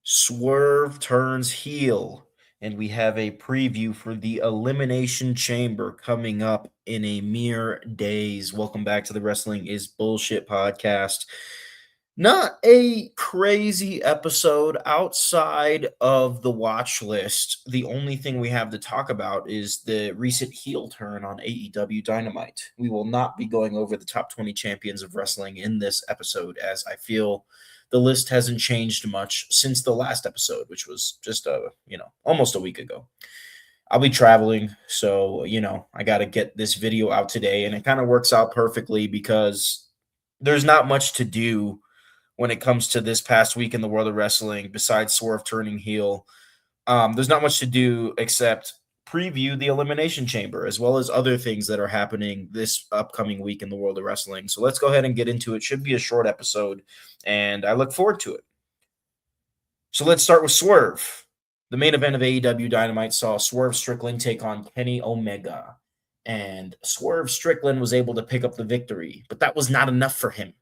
Swerve turns heel, and we have a preview for the Elimination Chamber coming up in a mere days. Welcome back to the Wrestling is Bullshit podcast. Not a crazy episode outside of the watch list. The only thing we have to talk about is the recent heel turn on AEW Dynamite. We will not be going over the top 20 champions of wrestling in this episode, as I feel the list hasn't changed much since the last episode, which was just almost a week ago. I'll be traveling, so I got to get this video out today, and it kind of works out perfectly because there's not much to do when it comes to this past week in the world of wrestling besides Swerve turning heel. There's not much to do except preview the Elimination Chamber as well as other things that are happening this upcoming week in the world of wrestling. So let's go ahead and get into it. Should be a short episode, and I look forward to it. So let's start with Swerve. The main event of AEW Dynamite saw Swerve Strickland take on Kenny Omega, and Swerve Strickland was able to pick up the victory, but that was not enough for him.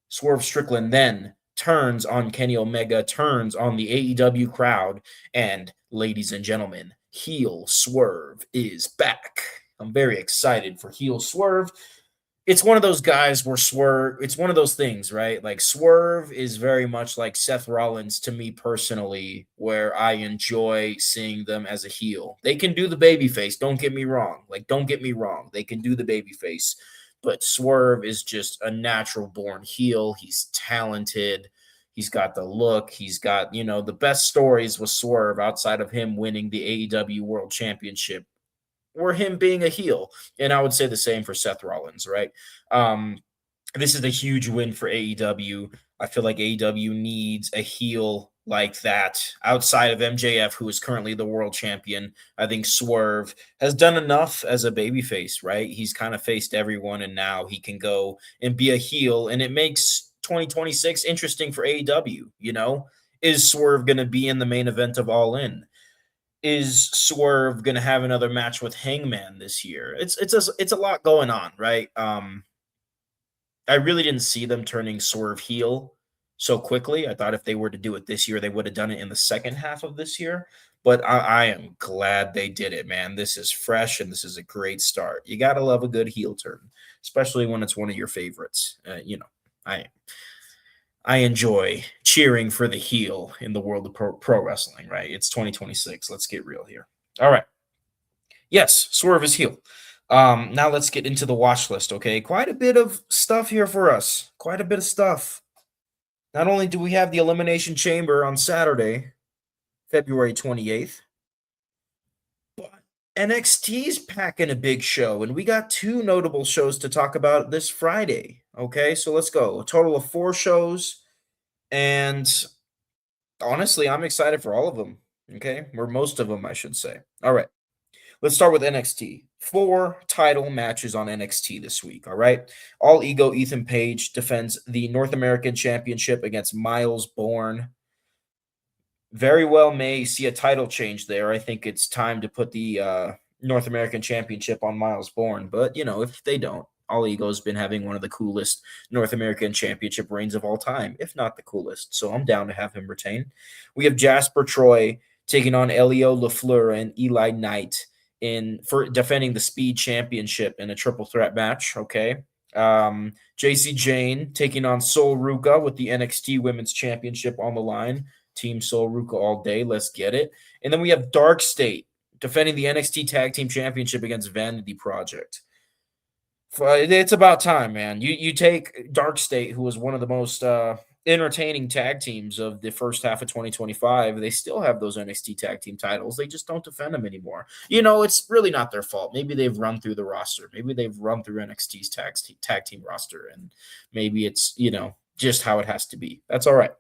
Swerve Strickland then turns on Kenny Omega, turns on the AEW crowd, and ladies and gentlemen, heel Swerve is back. I'm very excited for heel Swerve. It's one of those guys where Swerve, it's one of those things, right? Like Swerve is very much like Seth Rollins to me personally, where I enjoy seeing them as a heel. They can do the babyface, don't get me wrong. Don't get me wrong. They can do the babyface. But Swerve is just a natural born heel. He's talented. He's got the look. He's got, the best stories with Swerve outside of him winning the AEW World Championship were him being a heel. And I would say the same for Seth Rollins, right? This is a huge win for AEW. I feel like AEW needs a heel like that outside of MJF, who is currently the world champion. I think Swerve has done enough as a babyface, right? He's kind of faced everyone, and now he can go and be a heel, and it makes 2026 interesting for AEW. Is Swerve going to be in the main event of All In? Is Swerve going to have another match with Hangman this year? It's a lot going on, right? I really didn't see them turning Swerve heel so quickly. I thought if they were to do it this year, they would have done it in the second half of this year. But I am glad they did it, man. This is fresh, and this is a great start. You got to love a good heel turn, especially when it's one of your favorites. I enjoy cheering for the heel in the world of pro wrestling, right? It's 2026. Let's get real here. All right. Yes, Swerve is heel. Now let's get into the watch list, okay? Quite a bit of stuff here for us. Quite a bit of stuff. Not only do we have the Elimination Chamber on Saturday, February 28th, but NXT's packing a big show, and we got two notable shows to talk about this Friday, okay? So let's go. A total of 4 shows, and honestly, I'm excited for all of them, okay? Or most of them, I should say. All right. Let's start with NXT. 4 title matches on NXT this week, all right? All Ego Ethan Page defends the North American Championship against Miles Bourne. Very well may see a title change there. I think it's time to put the North American Championship on Miles Bourne, but, if they don't, All Ego's been having one of the coolest North American Championship reigns of all time, if not the coolest, so I'm down to have him retain. We have Jasper Troy taking on Elio LaFleur and Eli Knight for defending the Speed Championship in a triple threat match, okay? JC Jane taking on Sol Ruka with the NXT Women's Championship on the line. Team Sol Ruka all day. Let's get it. And then we have Dark State defending the NXT Tag Team Championship against Vanity Project. It's about time, man. You take Dark State, who was one of the most entertaining tag teams of the first half of 2025. They still have those NXT tag team titles. They just don't defend them anymore. It's really not their fault. Maybe they've run through the roster. Maybe they've run through NXT's tag team roster, and maybe it's, just how it has to be. That's all right.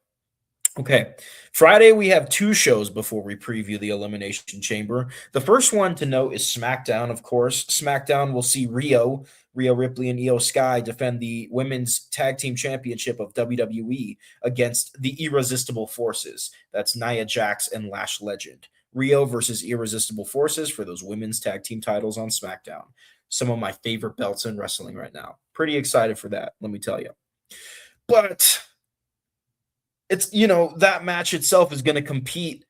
Okay, Friday we have 2 shows before we preview the Elimination Chamber. The first one to note is SmackDown, of course. SmackDown will see Rhea Ripley and Io Sky defend the Women's Tag Team Championship of WWE against the Irresistible Forces. That's Nia Jax and Lash Legend. Rio versus Irresistible Forces for those Women's Tag Team titles on SmackDown. Some of my favorite belts in wrestling right now. Pretty excited for that, let me tell you. But it's that match itself is going to compete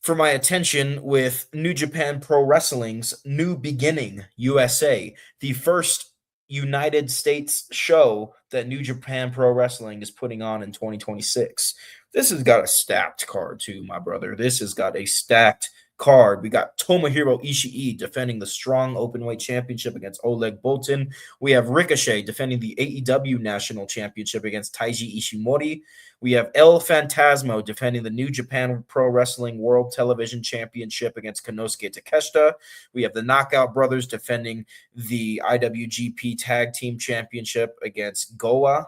for my attention with New Japan Pro Wrestling's New Beginning USA, the first United States show that New Japan Pro Wrestling is putting on in 2026. This has got a stacked card too, my brother. This has got a stacked card. We got Tomohiro Ishii defending the Strong Openweight Championship against Oleg Boltin. We have Ricochet defending the AEW National Championship against Taiji Ishimori. We have El Fantasmo defending the New Japan Pro Wrestling World Television Championship against Konosuke Takeshita. We have the Knockout Brothers defending the IWGP Tag Team Championship against Goa.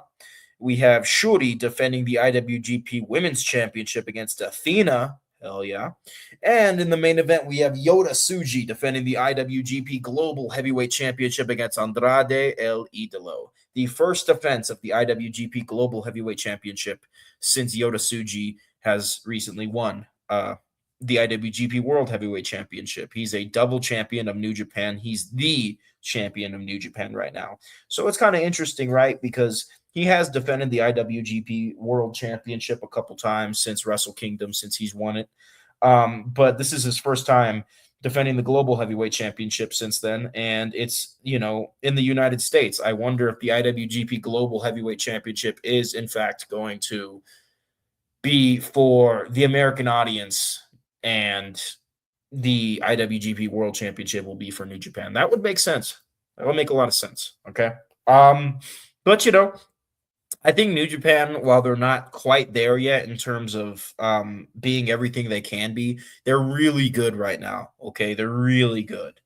We have Shuri defending the IWGP Women's Championship against Athena. Hell yeah. And in the main event, we have Yota Tsuji defending the IWGP Global Heavyweight Championship against Andrade El Idolo. The first defense of the IWGP Global Heavyweight Championship since Yota Tsuji has recently won the IWGP World Heavyweight Championship. He's a double champion of New Japan. He's the champion of New Japan right now. So it's kind of interesting, right? Because he has defended the IWGP World Championship a couple times since Wrestle Kingdom, since he's won it. But this is his first time defending the Global Heavyweight Championship since then. And it's, in the United States. I wonder if the IWGP Global Heavyweight Championship is, in fact, going to be for the American audience, and the IWGP World Championship will be for New Japan. That would make sense. That would make a lot of sense. Okay. But I think New Japan, while they're not quite there yet in terms of being everything they can be, they're really good right now. Okay, they're really good.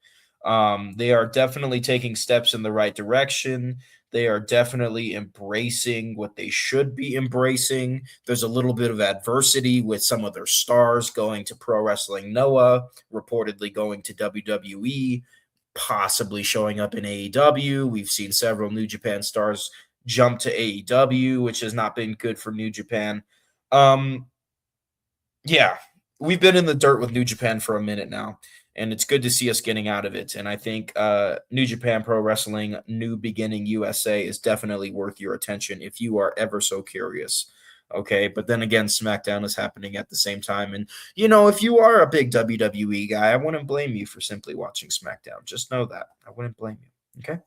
They are definitely taking steps in the right direction. They are definitely embracing what they should be embracing. There's a little bit of adversity with some of their stars going to Pro Wrestling Noah, reportedly going to WWE, possibly showing up in AEW. We've seen several New Japan stars jump to AEW, which has not been good for New Japan. Yeah, we've been in the dirt with New Japan for a minute now, and it's good to see us getting out of it. And I think New Japan Pro Wrestling New Beginning USA is definitely worth your attention if you are ever so curious. Okay, but then again, SmackDown is happening at the same time. And, if you are a big WWE guy, I wouldn't blame you for simply watching SmackDown. Just know that. I wouldn't blame you. Okay.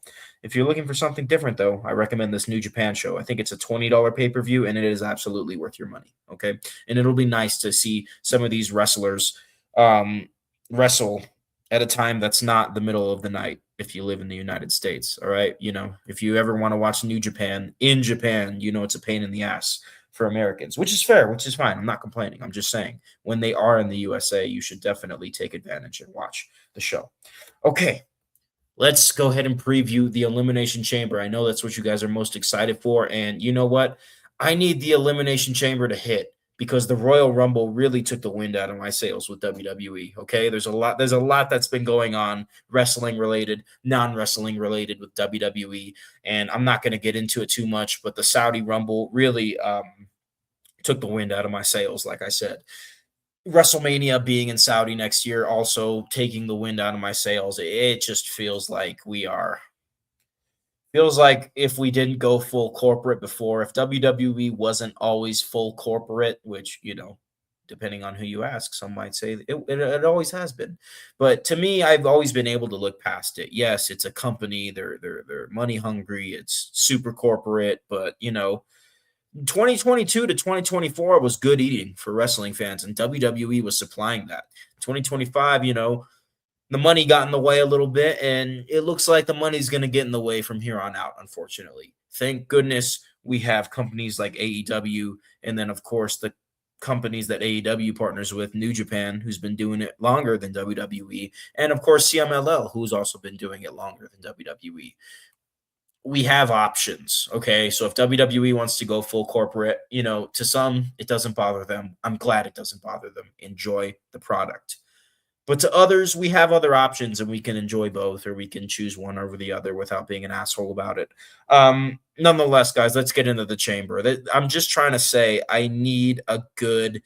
If you're looking for something different, though, I recommend this New Japan show. I think it's a $20 pay-per-view, and it is absolutely worth your money. Okay. And it'll be nice to see some of these wrestlers wrestle at a time that's not the middle of the night if you live in the United States. All right. If you ever want to watch New Japan in Japan, it's a pain in the ass for Americans, which is fair, which is fine. I'm not complaining. I'm just saying when they are in the USA, you should definitely take advantage and watch the show. Okay. Let's go ahead and preview the Elimination Chamber. I know that's what you guys are most excited for. And you know what? I need the Elimination Chamber to hit because the Royal Rumble really took the wind out of my sails with WWE. Okay. There's a lot that's been going on, wrestling related, non-wrestling related with WWE. And I'm not going to get into it too much, but the Saudi Rumble really took the wind out of my sails, like I said. WrestleMania being in Saudi next year also taking the wind out of my sails. It just feels like if we didn't go full corporate before, if WWE wasn't always full corporate, which, depending on who you ask, some might say it always has been. But to me, I've always been able to look past it. Yes, it's a company. They're money hungry. It's super corporate, but 2022 to 2024 was good eating for wrestling fans, and WWE was supplying that. 2025, the money got in the way a little bit, and it looks like the money's going to get in the way from here on out, unfortunately. Thank goodness we have companies like AEW, and then, of course, the companies that AEW partners with, New Japan, who's been doing it longer than WWE, and, of course, CMLL, who's also been doing it longer than WWE. We have options. Okay. So if WWE wants to go full corporate, to some, it doesn't bother them. I'm glad it doesn't bother them. Enjoy the product. But to others, we have other options and we can enjoy both, or we can choose one over the other without being an asshole about it. Nonetheless, guys, let's get into the chamber. I'm just trying to say I need a good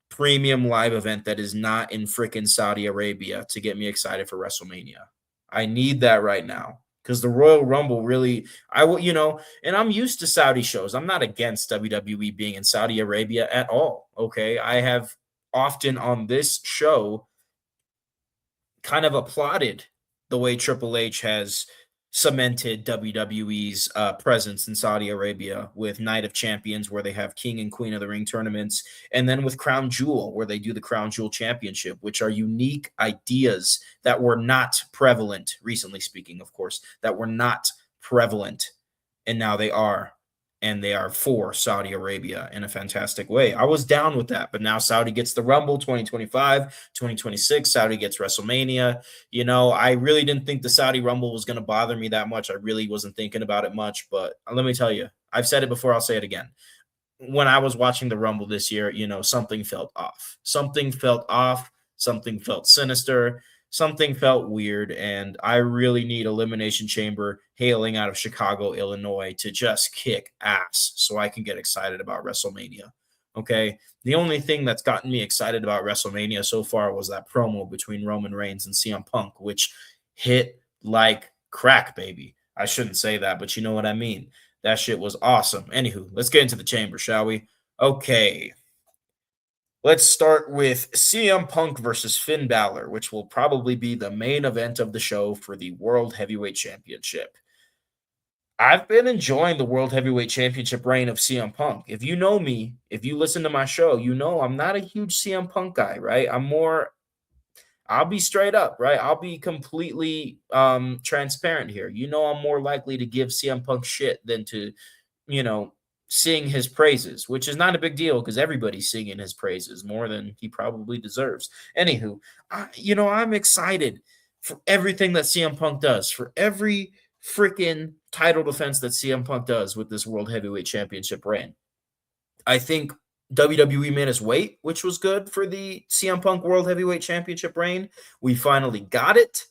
premium live event that is not in freaking Saudi Arabia to get me excited for WrestleMania. I need that right now. because the Royal Rumble really, I will, and I'm used to Saudi shows. I'm not against WWE being in Saudi Arabia at all. Okay. I have often on this show kind of applauded the way Triple H has cemented WWE's presence in Saudi Arabia with Night of Champions, where they have King and Queen of the Ring tournaments, and then with Crown Jewel, where they do the Crown Jewel Championship, which are unique ideas that were not prevalent, recently speaking, of course, that were not prevalent, and now they are. And they are for Saudi Arabia in a fantastic way. I was down with that, but now Saudi gets the Rumble 2025, 2026. Saudi gets WrestleMania. I really didn't think the Saudi Rumble was going to bother me that much. I really wasn't thinking about it much, but let me tell you, I've said it before, I'll say it again. When I was watching the Rumble this year, something felt off. Something felt off. Something felt sinister. Something felt weird. And I really need Elimination Chamber hailing out of Chicago, Illinois to just kick ass so I can get excited about WrestleMania. Okay. The only thing that's gotten me excited about WrestleMania so far was that promo between Roman Reigns and CM Punk, which hit like crack, baby. I shouldn't say that, but you know what I mean. That shit was awesome. Anywho, let's get into the chamber, shall we? Okay. Let's start with CM Punk versus Finn Balor, which will probably be the main event of the show for the World Heavyweight Championship. I've been enjoying the World Heavyweight Championship reign of CM Punk. If you know me, if you listen to my show, you know I'm not a huge CM Punk guy, right? I'll be straight up, right? I'll be completely transparent here. I'm more likely to give CM Punk shit than to, you know, sing his praises, which is not a big deal because everybody's singing his praises more than he probably deserves. Anywho, I'm excited for everything that CM Punk does, for every freaking title defense that CM Punk does with this World Heavyweight Championship reign. I think WWE made us wait, which was good for the CM Punk World Heavyweight Championship reign. We finally got it.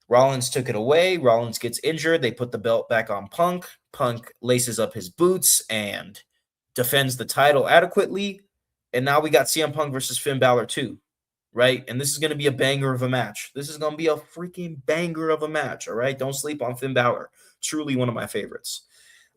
Rollins took it away. Rollins gets injured. They put the belt back on Punk. Punk laces up his boots and defends the title adequately. And now we got CM Punk versus Finn Balor too, right? And this is going to be a banger of a match. This is going to be a freaking banger of a match, all right? Don't sleep on Finn Balor. Truly one of my favorites.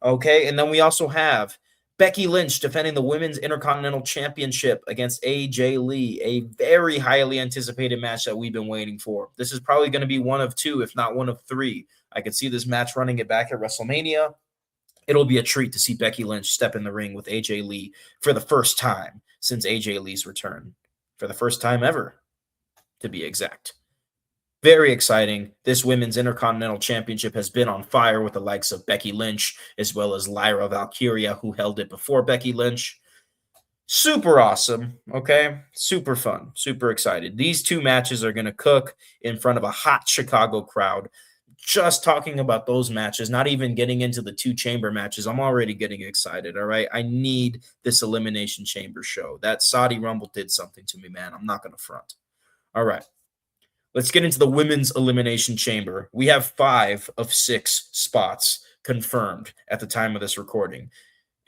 Okay, and then we also have Becky Lynch defending the Women's Intercontinental Championship against AJ Lee, a very highly anticipated match that we've been waiting for. This is probably going to be one of two, if not one of three. I could see this match running it back at WrestleMania. It'll be a treat to see Becky Lynch step in the ring with AJ Lee for the first time since AJ Lee's return. For the first time ever, to be exact. Very exciting. This Women's Intercontinental Championship has been on fire with the likes of Becky Lynch as well as Lyra Valkyria, who held it before Becky Lynch. Super awesome, okay? Super fun, super excited. These two matches are going to cook in front of a hot Chicago crowd. Just talking about those matches, not even getting into the two chamber matches, I'm already getting excited, all right? I need this Elimination Chamber show. That Saudi Rumble did something to me, man. I'm not going to front. All right. Let's get into the Women's Elimination Chamber. We have 5 of 6 spots confirmed at the time of this recording.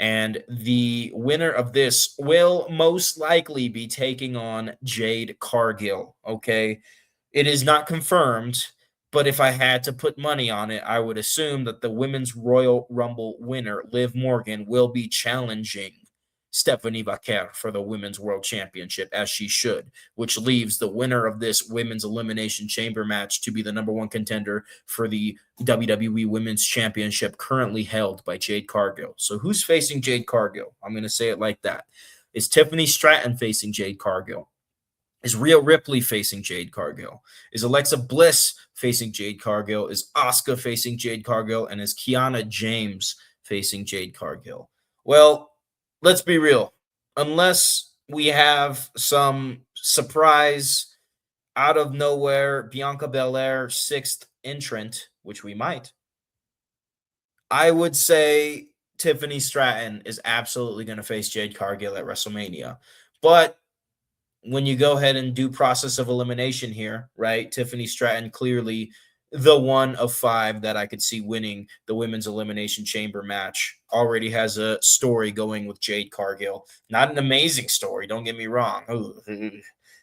And the winner of this will most likely be taking on Jade Cargill, okay? It is not confirmed, but if I had to put money on it, I would assume that the Women's Royal Rumble winner, Liv Morgan, will be challenging Stephanie Vaquer for the Women's World Championship, as she should, which leaves the winner of this Women's Elimination Chamber match to be the number 1 contender for the WWE Women's Championship currently held by Jade Cargill. So who's facing Jade Cargill? I'm going to say it like that. Is Tiffany Stratton facing Jade Cargill? Is Rhea Ripley facing Jade Cargill? Is Alexa Bliss facing Jade Cargill? Is Asuka facing Jade Cargill? And is Kiana James facing Jade Cargill? Well, let's be real. Unless we have some surprise, out of nowhere, Bianca Belair 6th entrant, which we might, I would say Tiffany Stratton is absolutely going to face Jade Cargill at WrestleMania. But when you go ahead and do process of elimination here, right, Tiffany Stratton clearly the one of 5 that I could see winning the Women's Elimination Chamber match. Already has a story going with Jade Cargill. Not an amazing story, don't get me wrong.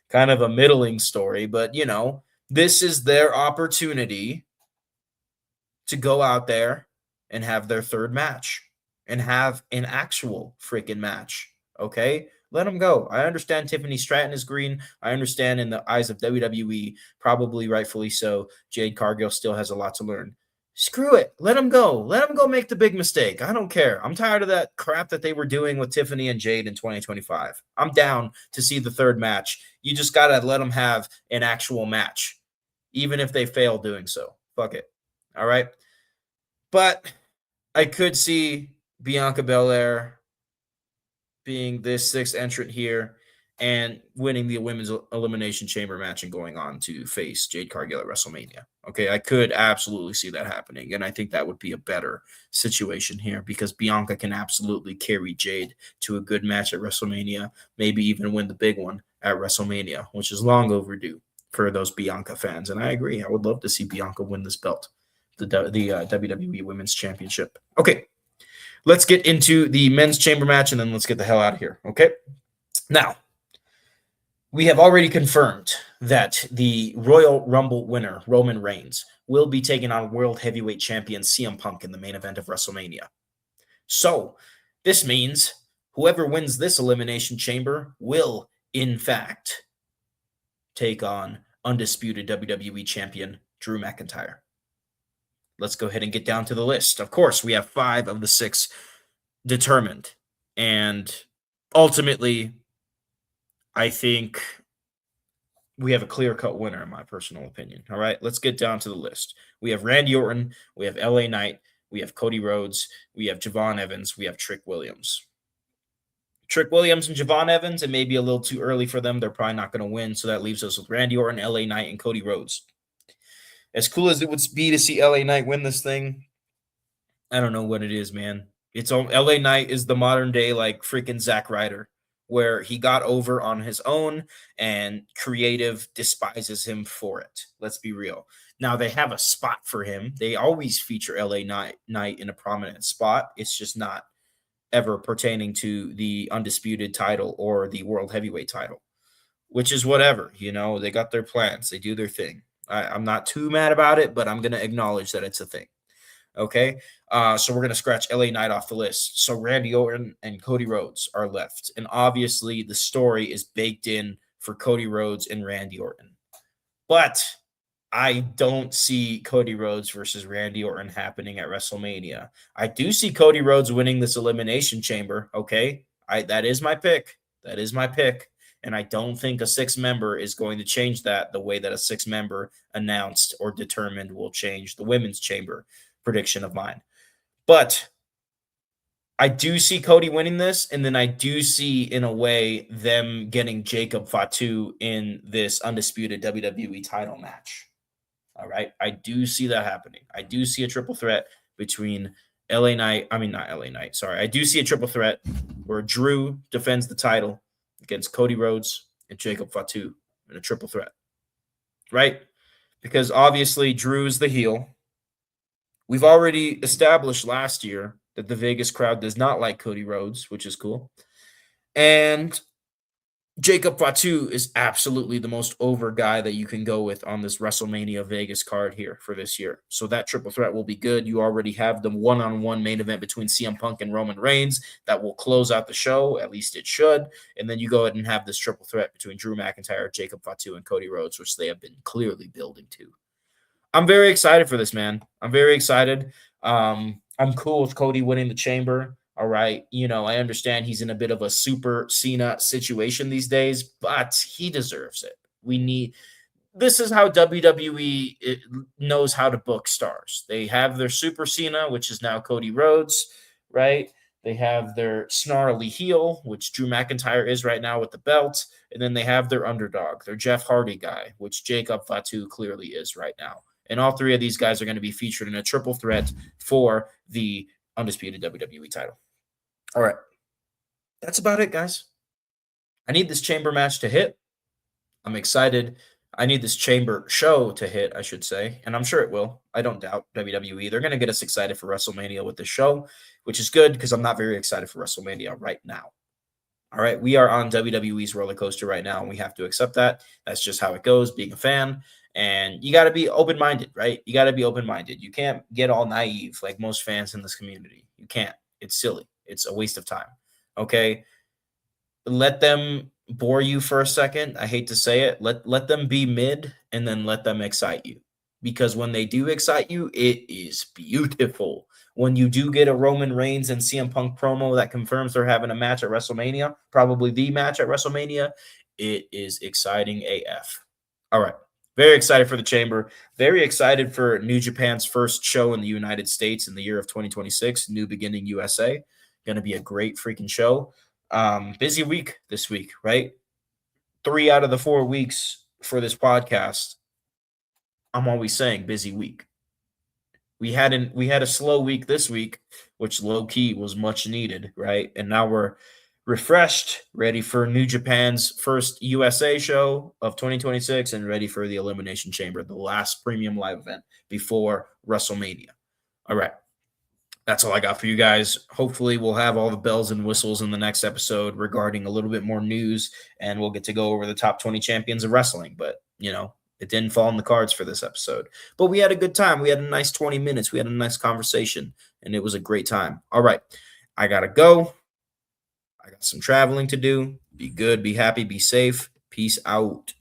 Kind of a middling story, but, this is their opportunity to go out there and have their third match and have an actual freaking match. Okay? Let them go. I understand Tiffany Stratton is green. I understand in the eyes of WWE, probably rightfully so, Jade Cargill still has a lot to learn. Screw it. Let them go. Let them go make the big mistake. I don't care. I'm tired of that crap that they were doing with Tiffany and Jade in 2025. I'm down to see the third match. You just got to let them have an actual match, even if they fail doing so. Fuck it. All right. But I could see Bianca Belair being this sixth entrant here and winning the women's elimination chamber match and going on to face Jade Cargill at WrestleMania. Okay, I could absolutely see that happening. And I think that would be a better situation here because Bianca can absolutely carry Jade to a good match at WrestleMania, maybe even win the big one at WrestleMania, which is long overdue for those Bianca fans. And I agree. I would love to see Bianca win this belt, the WWE Women's Championship. Okay, let's get into the men's chamber match and then let's get the hell out of here. Okay, now we have already confirmed that the Royal Rumble winner, Roman Reigns, will be taking on World Heavyweight Champion CM Punk in the main event of WrestleMania. So this means whoever wins this Elimination Chamber will, in fact, take on undisputed WWE Champion Drew McIntyre. Let's go ahead and get down to the list. Of course, we have 5 of the 6 determined. And ultimately, I think we have a clear-cut winner, in my personal opinion. All right, let's get down to the list. We have Randy Orton, we have LA Knight, we have Cody Rhodes, we have Javon Evans, we have Trick Williams. Trick Williams and Javon Evans, it may be a little too early for them. They're probably not going to win, so that leaves us with Randy Orton, LA Knight, and Cody Rhodes. As cool as it would be to see LA Knight win this thing, I don't know what it is, man. It's LA Knight is the modern day like freaking Zack Ryder, where he got over on his own and creative despises him for it. Let's be real. Now they have a spot for him. They always feature LA Knight in a prominent spot. It's just not ever pertaining to the undisputed title or the world heavyweight title, which is whatever. You know, they got their plans. They do their thing. I'm not too mad about it, but I'm going to acknowledge that it's a thing. Okay, so we're going to scratch LA Knight off the list. So Randy Orton and Cody Rhodes are left. And obviously the story is baked in for Cody Rhodes and Randy Orton. But I don't see Cody Rhodes versus Randy Orton happening at WrestleMania. I do see Cody Rhodes winning this Elimination Chamber, okay? That is my pick. That is my pick. And I don't think a 6-member is going to change that the way that a 6-member announced or determined will change the women's chamber prediction of mine. But I do see Cody winning this, and then I do see, in a way, them getting Jacob Fatu in this undisputed WWE title match. All right? I do see that happening. I do see a triple threat between LA Knight. I mean, not LA Knight. Sorry. I do see a triple threat where Drew defends the title against Cody Rhodes and Jacob Fatu in a triple threat. Right? Because obviously Drew is the heel. We've already established last year that the Vegas crowd does not like Cody Rhodes, which is cool. And Jacob Fatu is absolutely the most over guy that you can go with on this WrestleMania Vegas card here for this year. So that triple threat will be good. You already have the one-on-one main event between CM Punk and Roman Reigns that will close out the show. At least it should. And then you go ahead and have this triple threat between Drew McIntyre, Jacob Fatu, and Cody Rhodes, which they have been clearly building to. I'm very excited for this, man. I'm very excited. I'm cool with Cody winning the chamber. All right. You know, I understand he's in a bit of a Super Cena situation these days, but he deserves it. This is how WWE knows how to book stars. They have their Super Cena, which is now Cody Rhodes, right? They have their snarly heel, which Drew McIntyre is right now with the belt. And then they have their underdog, their Jeff Hardy guy, which Jacob Fatu clearly is right now. And all 3 of these guys are going to be featured in a triple threat for the undisputed WWE title. All right. That's about it, guys. I need this chamber match to hit. I'm excited. I need this chamber show to hit, I should say. And I'm sure it will. I don't doubt WWE. They're going to get us excited for WrestleMania with this show, which is good because I'm not very excited for WrestleMania right now. All right, we are on WWE's roller coaster right now, and we have to accept that. That's just how it goes, being a fan. And you got to be open minded, right? You got to be open minded. You can't get all naive like most fans in this community. You can't. It's silly. It's a waste of time. Okay, let them bore you for a second. I hate to say it. Let them be mid and then let them excite you. Because when they do excite you, it is beautiful. When you do get a Roman Reigns and CM Punk promo that confirms they're having a match at WrestleMania, probably the match at WrestleMania, it is exciting AF. All right. Very excited for the chamber. Very excited for New Japan's first show in the United States in the year of 2026, New Beginning USA. Going to be a great freaking show. Busy week this week, right? 3 out of the 4 weeks for this podcast, I'm always saying busy week. We had a slow week this week, which low key was much needed, right? And now we're refreshed, ready for New Japan's first USA show of 2026 and ready for the Elimination Chamber, the last premium live event before WrestleMania. All right. That's all I got for you guys. Hopefully, we'll have all the bells and whistles in the next episode regarding a little bit more news, and we'll get to go over the top 20 champions of wrestling. But, it didn't fall in the cards for this episode. But we had a good time. We had a nice 20 minutes. We had a nice conversation, and it was a great time. All right. I got to go. I got some traveling to do. Be good, be happy, be safe. Peace out.